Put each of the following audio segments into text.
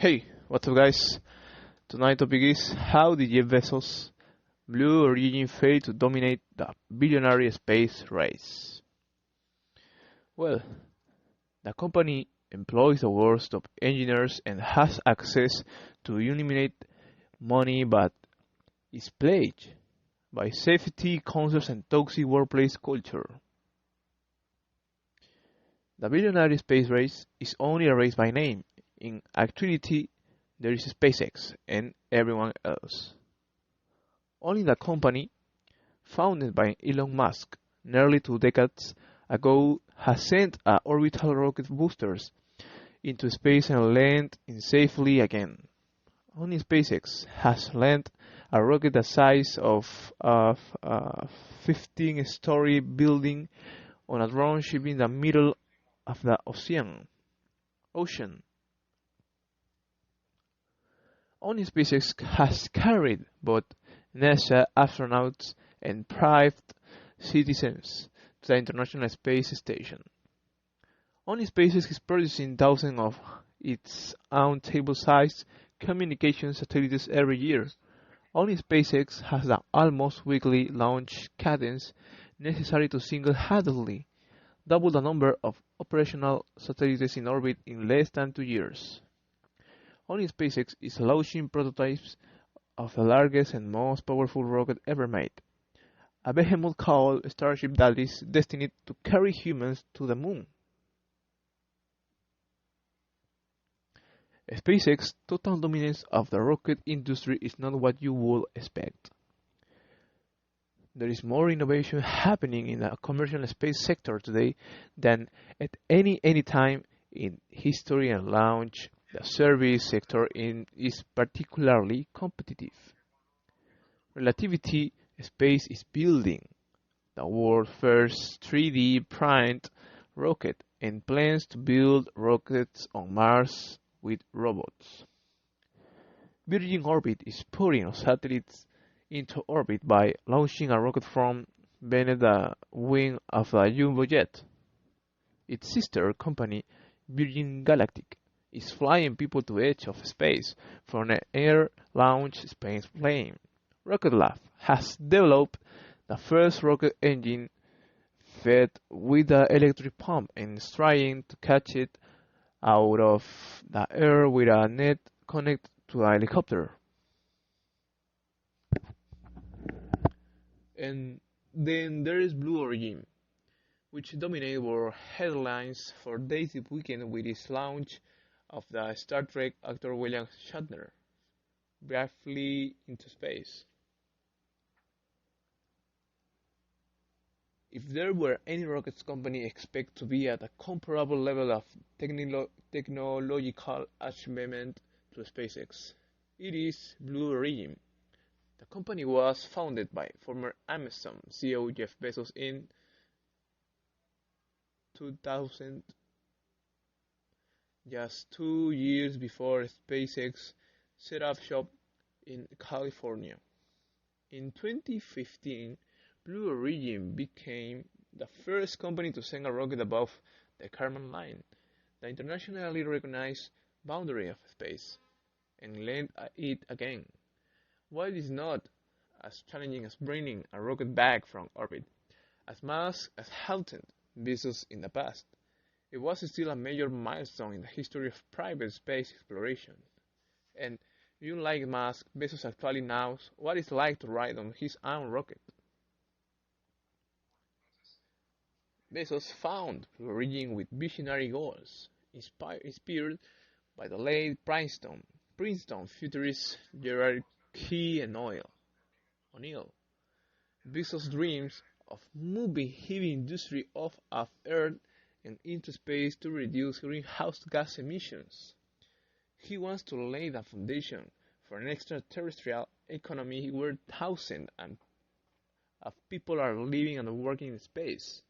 Hey, what's up, guys? Tonight's topic is how did Jeff Bezos' Blue Origin fail to dominate the billionaire space race? Well, the company employs the world's top engineers and has access to unlimited money, but is plagued by safety concerns and toxic workplace culture. The billionaire space race is only a race by name. In actuality, there is SpaceX and everyone else. Only the company, founded by Elon Musk nearly 2 decades ago, has sent orbital rocket boosters into space and landed in safely again. Only SpaceX has landed a rocket the size of a 15-story building on a drone ship in the middle of the ocean. Only SpaceX has carried both NASA astronauts and private citizens to the International Space Station. Only SpaceX is producing thousands of its own table-sized communication satellites every year. Only SpaceX has the almost weekly launch cadence necessary to single-handedly double the number of operational satellites in orbit in less than 2 years. Only SpaceX is launching prototypes of the largest and most powerful rocket ever made, a behemoth called Starship that is destined to carry humans to the moon. SpaceX's total dominance of the rocket industry is not what you would expect. There is more innovation happening in the commercial space sector today than at any time in history, and launch the service sector is particularly competitive. Relativity Space is building the world's first 3D printed rocket and plans to build rockets on Mars with robots. Virgin Orbit is putting satellites into orbit by launching a rocket from beneath the wing of a jumbo jet. Its sister company, Virgin Galactic, is flying people to the edge of space from an air-launched space plane. Rocket Lab has developed the first rocket engine fed with an electric pump and is trying to catch it out of the air with a net connected to a helicopter. And then there is Blue Origin, which dominated world headlines for days this weekend with its launch of the Star Trek actor William Shatner briefly into space. If there were any rockets company expect to be at a comparable level of technological achievement to SpaceX, it is Blue Origin. The company was founded by former Amazon CEO Jeff Bezos in 2000, just 2 years before SpaceX set up shop in California. In 2015, Blue Origin became the first company to send a rocket above the Kármán line, the internationally recognized boundary of space, and land it again. While it is not as challenging as bringing a rocket back from orbit, as Musk has halted Bezos in the past, it was still a major milestone in the history of private space exploration. And unlike Musk, Bezos actually knows what it's like to ride on his own rocket. Bezos found Blue Origin with visionary goals, inspired by the late Princeton futurist Gerard Key and O'Neill. Bezos dreams of moving heavy industry off of Earth and into space to reduce greenhouse gas emissions. He wants to lay the foundation for an extraterrestrial economy where thousands of people are living and working in space.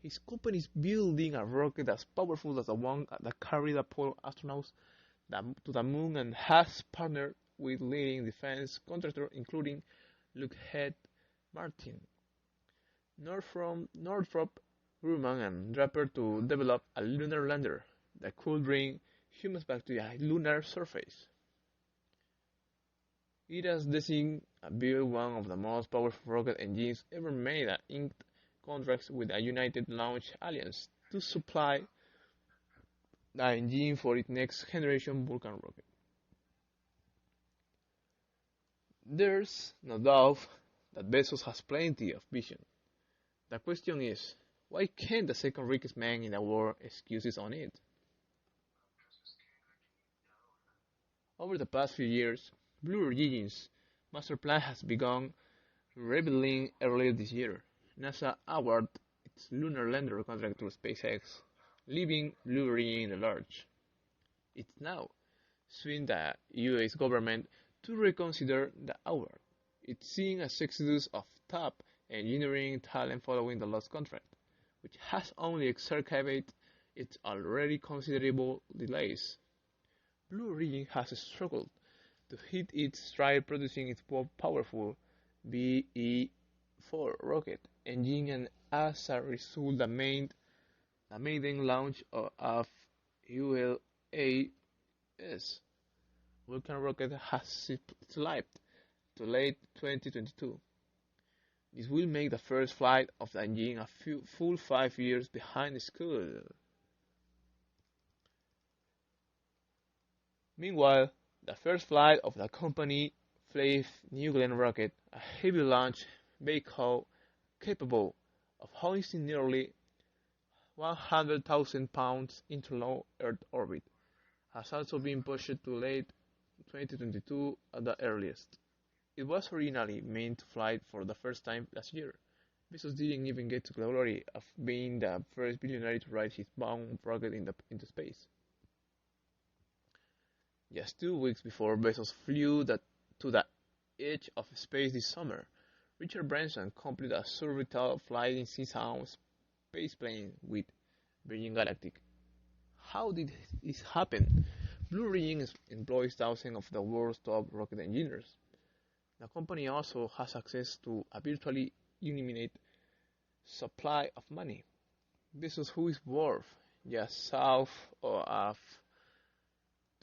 His company is building a rocket as powerful as the one that carried Apollo astronauts to the moon and has partnered with leading defense contractors including Lockheed Martin, Northrop Grumman, and Draper to develop a lunar lander that could bring humans back to the lunar surface. It has designed a build one of the most powerful rocket engines ever made and inked contracts with the United Launch Alliance to supply the engine for its next generation Vulcan rocket. There's no doubt that Bezos has plenty of vision. The question is, why can't the second richest man in the world excuses on it? Over the past few years, Blue Origin's master plan has begun revealing earlier this year. NASA awarded its lunar lander contract to SpaceX, leaving Blue Origin in the lurch. It's now suing the US government to reconsider the award. It's seeing a exodus of top engineering talent following the lost contract, which has only exacerbated its already considerable delays. Blue Origin has struggled to hit its stride producing its powerful BE-4 rocket engine, and as a result the maiden launch of ULA's Vulcan rocket has slipped to late 2022. This will make the first flight of the engine a full 5 years behind schedule. Meanwhile, the first flight of the company flagship New Glenn rocket, a heavy launch vehicle capable of hoisting nearly 100,000 pounds into low Earth orbit, has also been pushed to late 2022 at the earliest. It was originally meant to fly for the first time last year. Bezos didn't even get to the glory of being the first billionaire to ride his bound rocket into space. Just 2 weeks before Bezos flew to the edge of space this summer, Richard Branson completed a suborbital flight in his own spaceplane with Virgin Galactic. How did this happen? Blue Origin employs thousands of the world's top rocket engineers. The company also has access to a virtually unlimited supply of money. Bezos, who is worth just south of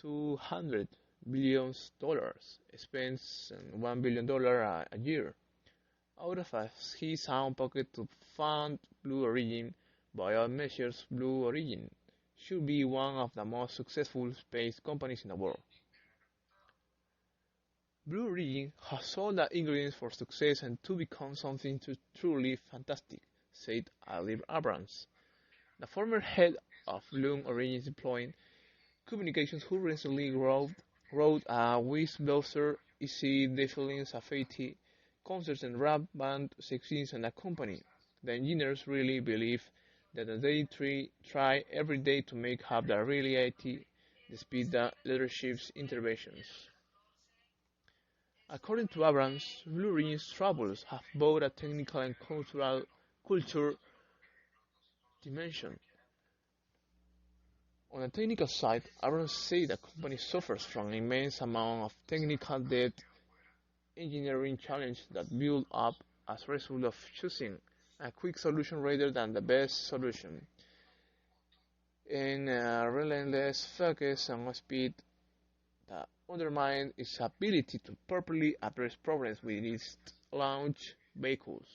$200 billion, spends $1 billion a year out of his own pocket to fund Blue Origin. By all measures, Blue Origin should be one of the most successful space companies in the world. Blue Origin has all the ingredients for success and to become something truly fantastic, said Ali Abrams, the former head of Blue Origin's deploying communications, who recently wrote a whistleblower easy defiling safety concerts and rap band succeeds in the company. The engineers really believe that they try every day to make up the reality despite the leadership's interventions. According to Abrams, Blue Origin's troubles have both a technical and culture dimension. On the technical side, Abrams said the company suffers from an immense amount of technical debt, engineering challenges that build up as a result of choosing a quick solution rather than the best solution, and a relentless focus on speed that undermines its ability to properly address problems with its launch vehicles.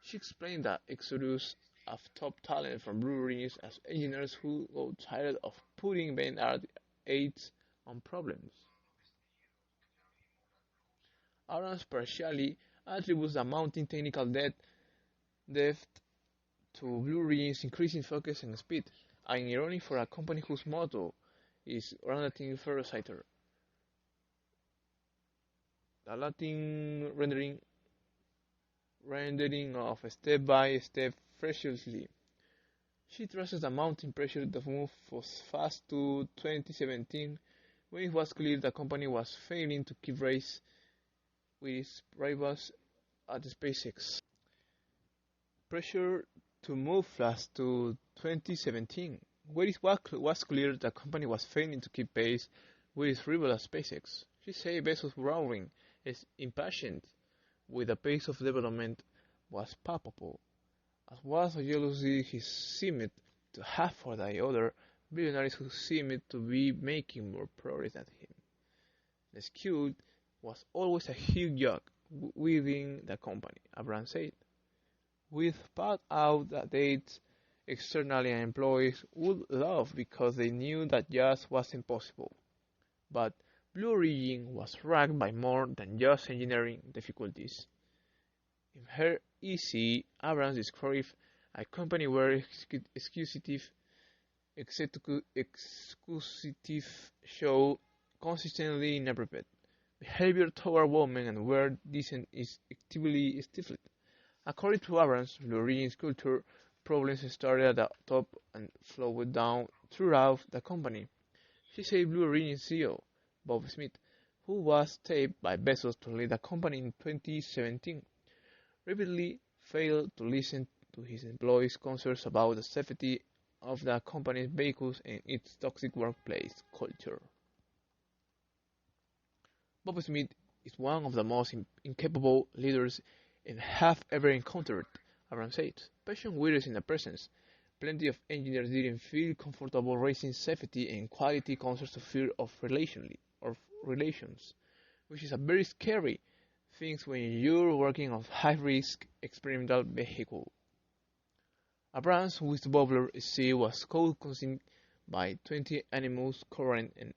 She explained the exodus of top talent from Blue Origin as engineers who got tired of putting band-aids on problems. Abrams partially attributes the mounting technical depth to Blue Origin's increasing focus and speed, an irony for a company whose motto is Latin Ferociter, the Latin rendering of step-by-step ferociously. She trusts the mounting pressure to move fast to 2017, when it was clear the company was failing to keep pace with its rivals at SpaceX. Pressure to move fast to 2017, where it was clear the company was failing to keep pace with its rival at SpaceX. She said Bezos' roaring is impatient with the pace of development was palpable, as was the jealousy he seemed to have for the other billionaires who seemed to be making more progress than him. The skewed was always a huge joke within the company, Abraham said. We've found out that dates externally and employees would love because they knew that just wasn't possible. But Blue Origin was racked by more than just engineering difficulties. In her essay, Abrams described a company where executive show consistently inappropriate behavior toward women and where dissent is actively stifled. According to Abrams, Blue Origin's culture problems started at the top and flowed down throughout the company. She said Blue Origin CEO, Bob Smith, who was tapped by Bezos to lead the company in 2017, repeatedly failed to listen to his employees' concerns about the safety of the company's vehicles and its toxic workplace culture. Bob Smith is one of the most incapable leaders I have ever encountered, Abrams said. Passion wears in the presence. Plenty of engineers didn't feel comfortable raising safety and quality concerns to fear of relations, which is a very scary thing when you're working on high-risk experimental vehicle. Abrams' whistleblower essay was co-conceived by 20 anonymous current and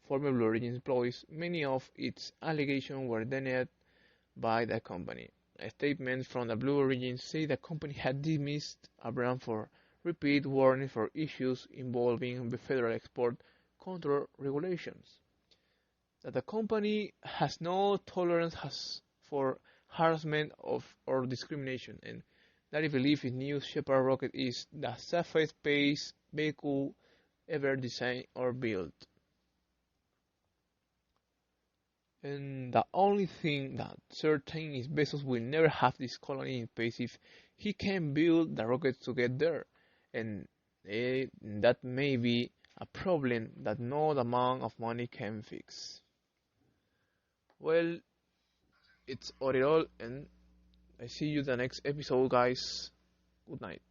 former Blue Origin employees. Many of its allegations were denied by the company. A statement from the Blue Origin said the company had dismissed Abrams for repeat warnings for issues involving the federal export control regulations. That the company has no tolerance for harassment or discrimination, and that it believes its new Shepard rocket is the safest space vehicle ever designed or built. And the only thing that's certain is Bezos will never have this colony in space if he can build the rockets to get there. And that may be a problem that no amount of money can fix. Well, it's all, and I see you the next episode, guys. Good night.